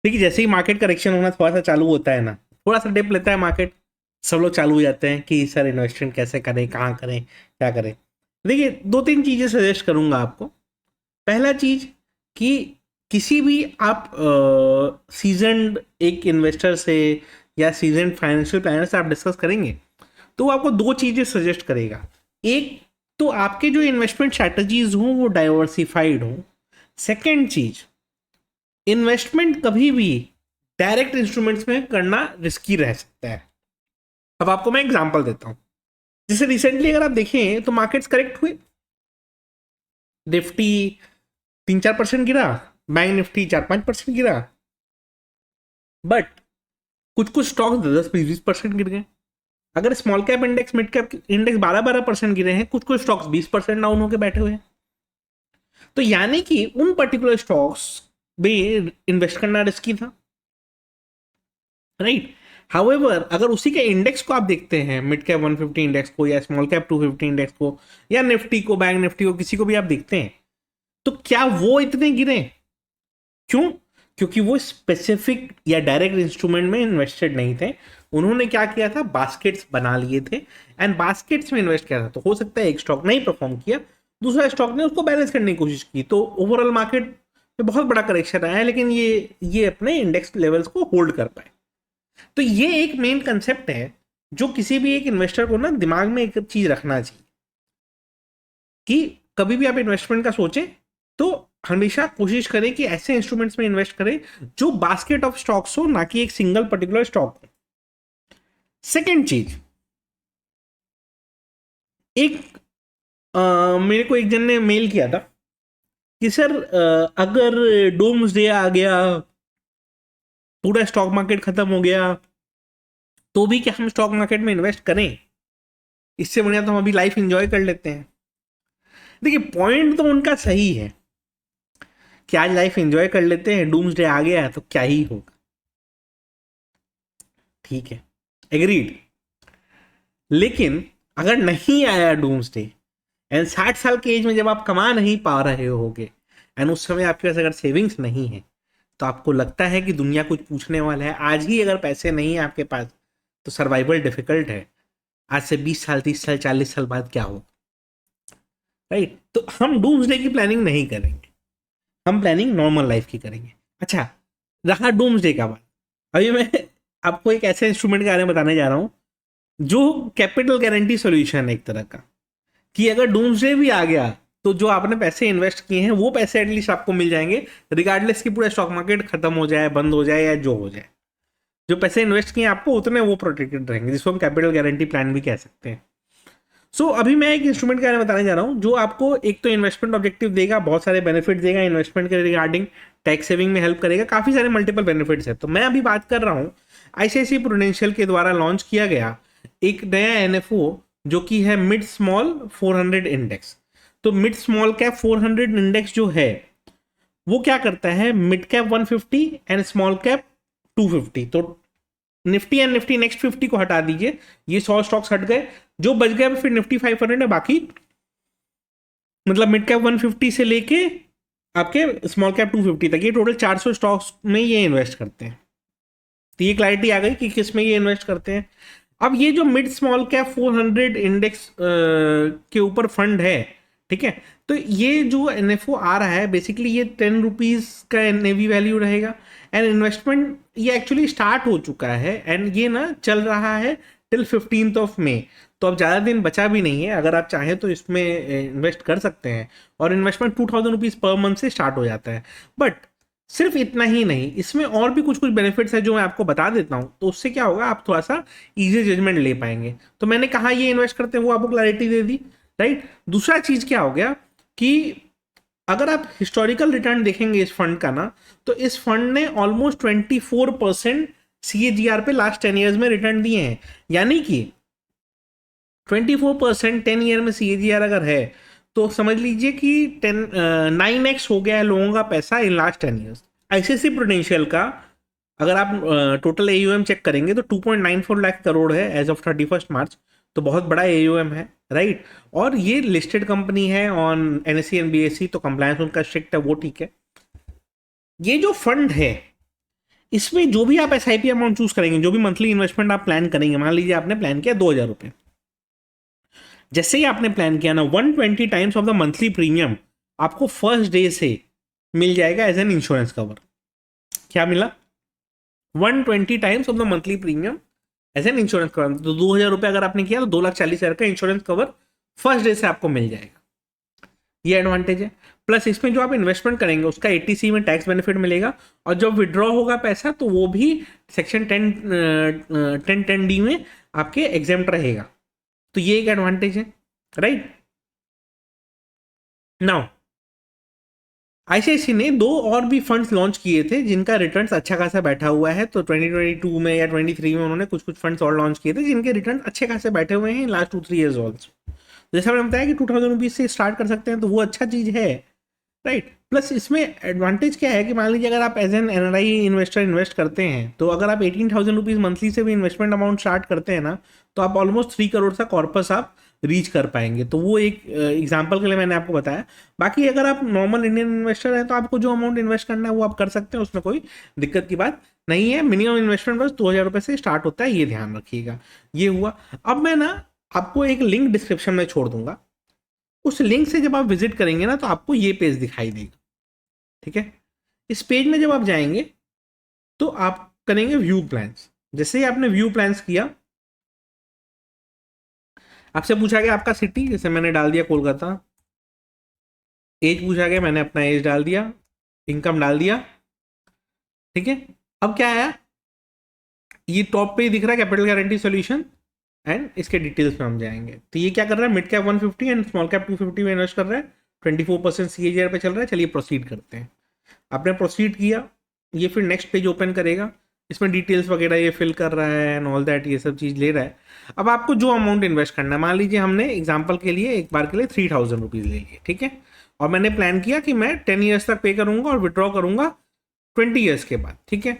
देखिए जैसे ही market correction होना थोड़ा सा चालू होता है ना, थोड़ा सा डिप लेता है मार्केट, सब लोग चालू हो जाते हैं कि सर इन्वेस्टमेंट कैसे करें, कहाँ करें, क्या करें। देखिए दो तीन चीज़ें सजेस्ट करूंगा आपको। पहला चीज कि किसी भी आप सीजनड एक इन्वेस्टर से या सीजनड फाइनेंशियल प्लानर से आप डिस्कस करेंगे तो वो आपको दो चीजें सजेस्ट करेगा। एक तो आपके जो इन्वेस्टमेंट स्ट्रैटेजीज हों वो डाइवर्सिफाइड हों। सेकेंड चीज, इन्वेस्टमेंट कभी भी डायरेक्ट इंस्ट्रूमेंट्स में करना रिस्की रह सकता है। अब आपको मैं एग्जांपल देता हूं। जैसे रिसेंटली अगर आप देखें तो मार्केट्स करेक्ट हुए, निफ्टी 3-4% गिरा, बैंक निफ्टी 4-5% गिरा, बट कुछ कुछ स्टॉक्स 10-20% गिर गए। अगर small cap index, mid cap index 12-12% गिरे हैं, कुछ कुछ स्टॉक्स 20% डाउन होकर बैठे हुए हैं। तो यानी कि उन पर्टिकुलर स्टॉक्स में इन्वेस्ट करना रिस्की था, राइट। हाउएवर अगर उसी के इंडेक्स को आप देखते हैं, मिड कैप 150 इंडेक्स को या स्मॉल कैप 250 इंडेक्स को या निफ्टी को, बैंक निफ्टी को, किसी को भी आप देखते हैं, तो क्या वो इतने गिरे? क्यों? क्योंकि वो स्पेसिफिक या डायरेक्ट इंस्ट्रूमेंट में इन्वेस्टेड नहीं थे। उन्होंने क्या किया था, बास्केट्स बना लिए थे एंड बास्केट्स में इन्वेस्ट किया था। तो हो सकता है एक स्टॉक नहीं परफॉर्म किया, दूसरा स्टॉक ने उसको बैलेंस करने की कोशिश की, तो ओवरऑल मार्केट में बहुत बड़ा करेक्शन आया, लेकिन ये अपने इंडेक्स लेवल्स को होल्ड कर पाए। तो ये एक मेन कंसेप्ट है जो किसी भी एक इन्वेस्टर को ना दिमाग में एक चीज रखना चाहिए कि कभी भी आप इन्वेस्टमेंट का सोचें तो हमेशा कोशिश करें कि ऐसे इंस्ट्रूमेंट्स में इन्वेस्ट करें जो बास्केट ऑफ स्टॉक्स हो, ना कि एक सिंगल पर्टिकुलर स्टॉक हो। सेकेंड चीज, एक मेरे को एक जन ने मेल किया था कि सर अगर डोम्स डे आ गया, पूरा स्टॉक मार्केट खत्म हो गया, तो भी क्या हम स्टॉक मार्केट में इन्वेस्ट करें? इससे बढ़िया तो हम अभी लाइफ एंजॉय कर लेते हैं। देखिए पॉइंट तो उनका सही है कि आज लाइफ एंजॉय कर लेते हैं, डूम्स डे आ गया है तो क्या ही होगा। ठीक है, एग्रीड। लेकिन अगर नहीं आया डूम्स डे एंड 60 साल की एज में जब आप कमा नहीं पा रहे होगे एंड उस समय आपके पास अगर सेविंग्स नहीं है, तो आपको लगता है कि दुनिया कुछ पूछने वाला है, आज ही अगर पैसे नहीं है आपके पास तो सर्वाइवल डिफिकल्ट है। आज से 20 साल, 30 साल, 40 साल बाद क्या हो, राइट। तो हम डूम्स डे की प्लानिंग नहीं करेंगे, हम प्लानिंग नॉर्मल लाइफ की करेंगे। अच्छा, रहा डूम्स डे का बात, अभी मैं आपको एक ऐसे इंस्ट्रूमेंट के बारे में बताने जा रहा हूँ जो कैपिटल गारंटी सॉल्यूशन है एक तरह का, कि अगर डूम्सडे भी आ गया तो जो आपने पैसे इन्वेस्ट किए हैं वो पैसे एटलीस्ट आपको मिल जाएंगे, रिगार्डलेस कि पूरा स्टॉक मार्केट खत्म हो जाए, बंद हो जाए या जो हो जाए। जो पैसे इन्वेस्ट किए आपको उतने वो प्रोटेक्टेड रहेंगे, जिसको हम कैपिटल गारंटी प्लान भी कह सकते हैं। अभी मैं एक इंस्ट्रूमेंट के बारे में बताने जा रहा हूँ जो आपको एक तो इन्वेस्टमेंट ऑब्जेक्टिव देगा, बहुत सारे बेनिफिट देगा इन्वेस्टमेंट के रिगार्डिंग, टैक्स सेविंग में हेल्प करेगा, काफी सारे मल्टीपल बेनिफिट्स है। तो मैं अभी बात कर रहा हूँ आईसीआईसीआई प्रूडेंशियल के द्वारा लॉन्च किया गया एक नया एनएफओ जो कि है मिड स्मॉल 400 इंडेक्स। तो मिड स्मॉल कैप 400 इंडेक्स जो है वो क्या करता है, mid cap 150 and small cap 250। तो निफ्टी एंड निफ्टी नेक्स्ट 50 को हटा दीजिए, ये 100 स्टॉक्स हट गए, जो बच गया फिर निफ्टी 500 है बाकी, मतलब मिड कैप 150 से लेके आपके स्मॉल कैप 250 तक, ये टोटल 400 स्टॉक्स में ये इन्वेस्ट करते हैं। तो ये क्लैरिटी आ गई कि किस में ये इन्वेस्ट करते हैं। अब ये जो मिड स्मॉल कैप 400 इंडेक्स के ऊपर फंड है, ठीक है, तो ये जो एनएफओ आ रहा है बेसिकली ये 10 रुपीज़ का एनएवी वैल्यू रहेगा एंड इन्वेस्टमेंट ये एक्चुअली स्टार्ट हो चुका है एंड ये ना चल रहा है टिल 15 मई। तो अब ज़्यादा दिन बचा भी नहीं है, अगर आप चाहें तो इसमें इन्वेस्ट कर सकते हैं और इन्वेस्टमेंट 2000 रुपीज़ पर मंथ से स्टार्ट हो जाता है। बट सिर्फ इतना ही नहीं, इसमें और भी कुछ कुछ बेनिफिट्स है जो मैं आपको बता देता हूँ, तो उससे क्या होगा आप थोड़ा सा इजी जजमेंट ले पाएंगे। तो मैंने कहा ये इन्वेस्ट करते हैं वो आपको क्लैरिटी दे दी, राइट। दूसरा चीज क्या हो गया कि अगर आप हिस्टोरिकल रिटर्न देखेंगे इस फंड का ना, तो इस फंड ने ऑलमोस्ट 24% CAGR पे लास्ट 10 ईयर्स में रिटर्न दिए हैं। यानी कि 24% 10 ईयर में CAGR अगर है तो समझ लीजिए कि 9x हो गया है लोगों का पैसा in last 10 years. ICICI prudential का अगर आप टोटल AUM चेक करेंगे तो 2.94 लाख करोड़ है एज ऑफ 31 मार्च। तो बहुत बड़ा AUM है, राइट। और ये लिस्टेड कंपनी है ऑन NSE एंड BSE, तो कंप्लायंस उनका स्ट्रिक्ट है, वो ठीक है। ये जो फंड है इसमें जो भी आप SIP अमाउंट चूज करेंगे, जो भी मंथली इन्वेस्टमेंट आप प्लान करेंगे, मान लीजिए आपने प्लान किया 2,000 रुपये, जैसे ही आपने प्लान किया ना 120 times of the monthly premium आपको फर्स्ट डे से मिल जाएगा एज एन इंश्योरेंस कवर। क्या मिला? 120 times of the monthly premium as an insurance cover. तो 2,000 रुपये अगर आपने किया तो 2,40,000 का इंश्योरेंस कवर फर्स्ट डे से आपको मिल जाएगा। ये एडवांटेज है। प्लस इसमें जो आप इन्वेस्टमेंट करेंगे उसका 80C में टैक्स बेनिफिट मिलेगा, और जब विड्रॉ होगा पैसा तो वो भी सेक्शन 10(10)(10)(D) में आपके एग्जेम्प्ट रहेगा। तो ये एक एडवांटेज है, राइट। नाउ ICICI ने 2 और भी फंड्स लॉन्च किए थे जिनका रिटर्न्स अच्छा खासा बैठा हुआ है। तो 2022 में या 23 में उन्होंने कुछ फंड्स और लॉन्च किए थे जिनके रिटर्न अच्छे खासे बैठे हुए हैं लास्ट 2-3 ईयर्स ऑल्सो। जैसे मैंने बताया कि 2000 रुपीज से स्टार्ट कर सकते हैं, तो वो अच्छा चीज़ है, राइट। प्लस इसमें एडवांटेज क्या है कि मान लीजिए अगर आप as an NRI investor invest करते हैं, तो अगर आप 18,000 रुपीज़ मंथली से भी इन्वेस्टमेंट अमाउंट स्टार्ट करते हैं ना, तो आप ऑलमोस्ट 3 करोड़ का कॉर्पस आप रीच कर पाएंगे। तो वो एक एग्जाम्पल के लिए मैंने आपको बताया। बाकी अगर आप नॉर्मल इंडियन इन्वेस्टर हैं तो आपको जो अमाउंट इन्वेस्ट करना है वो आप कर सकते हैं, उसमें कोई दिक्कत की बात नहीं है। मिनिमम इन्वेस्टमेंट बस 2,000 रुपये से स्टार्ट होता है, ये ध्यान रखिएगा। ये हुआ। अब मैं ना आपको एक लिंक डिस्क्रिप्शन में छोड़ दूंगा, उस लिंक से जब आप विजिट करेंगे ना तो आपको ये पेज दिखाई देगा, ठीक है। इस पेज में जब आप जाएंगे तो आप करेंगे व्यू प्लान्स। जैसे ही आपने व्यू प्लान्स किया, आपसे पूछा गया आपका सिटी, जैसे मैंने डाल दिया कोलकाता। एज पूछा गया, मैंने अपना एज डाल दिया, इनकम डाल दिया, ठीक है। अब क्या आया, ये टॉप पे ही दिख रहा है कैपिटल गारंटी सॉल्यूशन, एंड इसके डिटेल्स में हम जाएंगे। तो ये क्या कर रहा है, mid cap 150 and small cap 250 में इन्वेस्ट कर रहा है, 24% CAGR पे चल रहा है। चलिए प्रोसीड करते हैं। आपने प्रोसीड किया, ये फिर नेक्स्ट पेज ओपन करेगा, इसमें डिटेल्स वगैरह ये फिल कर रहा है एंड ऑल दैट, ये सब चीज़ ले रहा है। अब आपको जो अमाउंट इन्वेस्ट करना है, मान लीजिए हमने एग्जांपल के लिए एक बार के लिए 3,000 रुपीज़ ले लिए, ठीक है। और मैंने प्लान किया कि मैं 10 ईयर्स तक पे करूंगा और विड्रॉ करूंगा 20 ईयर्स के बाद, ठीक है।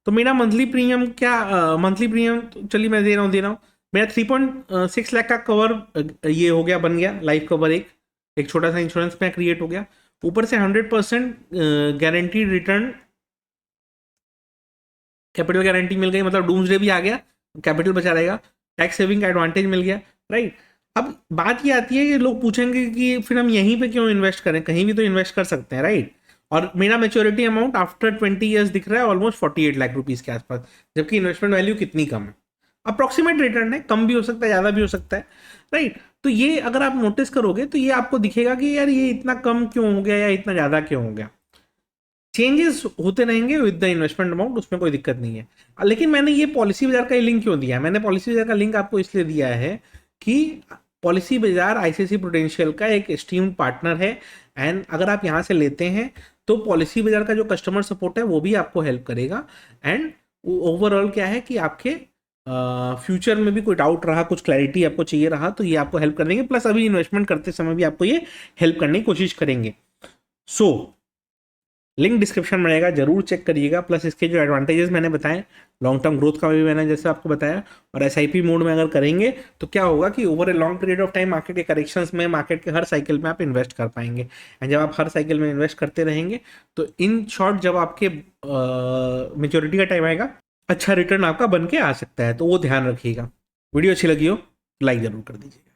तो मेरा मंथली प्रीमियम क्या, मंथली प्रीमियम चलिए मैं दे रहा हूँ मेरा 3.6 लाख का कवर ये हो गया, बन गया लाइफ कवर। एक छोटा सा इंश्योरेंस में क्रिएट हो गया। ऊपर से 100% गारंटीड रिटर्न, कैपिटल गारंटी मिल गई, मतलब डूम्सडे भी आ गया, कैपिटल बचा रहेगा, टैक्स सेविंग का एडवांटेज मिल गया, राइट। अब बात ये आती है कि लोग पूछेंगे कि फिर हम यहीं पे क्यों इन्वेस्ट करें, कहीं भी तो इन्वेस्ट कर सकते हैं, राइट। और मेरा मेच्योरिटी अमाउंट आफ्टर 20 ईयर्स दिख रहा है ऑलमोस्ट 48 लाख रुपीज़ के आसपास, जबकि इन्वेस्टमेंट वैल्यू कितनी कम है। अप्रॉक्सीमेट रिटर्न है, कम भी हो सकता है ज़्यादा भी हो सकता है, राइट। तो ये अगर आप नोटिस करोगे तो ये आपको दिखेगा कि यार ये इतना कम क्यों हो गया या इतना ज़्यादा क्यों हो गया। चेंजेस होते रहेंगे विद द इन्वेस्टमेंट अमाउंट, उसमें कोई दिक्कत नहीं है। लेकिन मैंने ये पॉलिसी बाजार का लिंक क्यों दिया है, मैंने पॉलिसी बाजार का लिंक आपको इसलिए दिया है कि पॉलिसी बाजार ICICI प्रूडेंशियल का एक स्टीम्ड पार्टनर है, एंड अगर आप यहाँ से लेते हैं तो पॉलिसी बाजार का जो कस्टमर सपोर्ट है वो भी आपको हेल्प करेगा। एंड ओवरऑल क्या है कि आपके फ्यूचर में भी कोई डाउट रहा, कुछ क्लैरिटी आपको चाहिए रहा, तो ये आपको हेल्प कर देंगे। प्लस अभी इन्वेस्टमेंट करते समय भी आपको ये हेल्प करने की कोशिश करेंगे। सो लिंक डिस्क्रिप्शन में रहेगा, जरूर चेक करिएगा। प्लस इसके जो एडवांटेजेस मैंने बताए, लॉन्ग टर्म ग्रोथ का भी मैंने जैसे आपको बताया, और SIP मोड में अगर करेंगे तो क्या होगा कि over a long period of time market के करेक्शंस में, मार्केट के हर साइकिल में आप इन्वेस्ट कर पाएंगे। एंड जब आप हर साइकिल में इन्वेस्ट करते रहेंगे तो इन शॉर्ट जब आपके मेच्योरिटी का टाइम आएगा, अच्छा रिटर्न आपका बन के आ सकता है। तो वो ध्यान रखिएगा। वीडियो अच्छी लगी हो लाइक ज़रूर कर दीजिएगा।